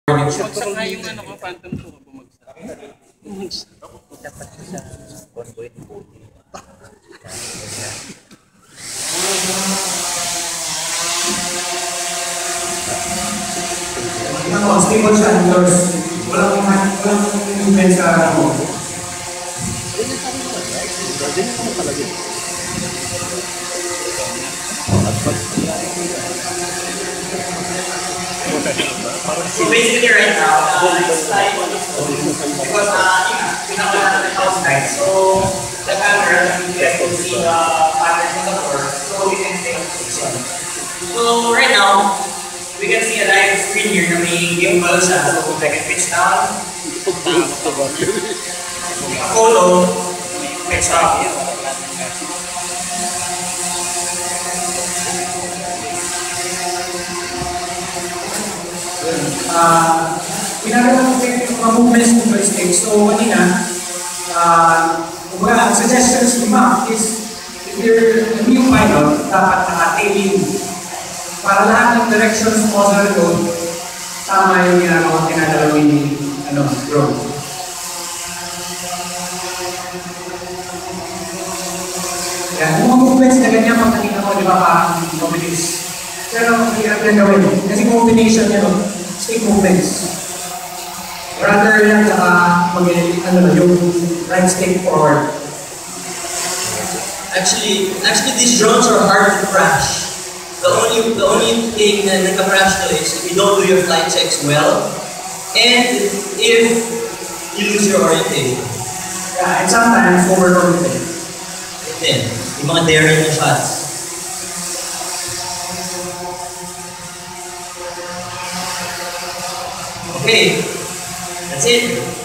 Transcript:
Bumagsak nga yung ano ko, phantom ko, bumagsak. Bumagsak. Dapat siya sa convoy. Ako, stable siya indoors. Walang movement sa ako. So basically right now, it's like, because pinaka the outside, so the camera, you guys can see the pattern on the floor, so you can take a picture. So right now, we can see a live screen here na may gimbal siya, so I can pitch down, a photo, pitch up. Ginagawa ko yung mga movements ng joystick. So, kanina, ang suggestions ni Mac is if you're a new pilot, dapat naka-tailing para lahat ng directions mo sa road, tama yung tinadalawin ni drone. Yan, yung mga movements na ganyan, pag nakita ko, di ba, parang mabilis. Pero hirap na gawin. Kasi combination niya, stick movements. Rather yan, yung right stick forward. Actually, these drones are hard to crash. The only thing na nagka-crash to is if you don't do your flight checks well, and if you lose your orientation. Yeah, and sometimes over-oriented. Then, yung mga daring na shots. Okay, that's it.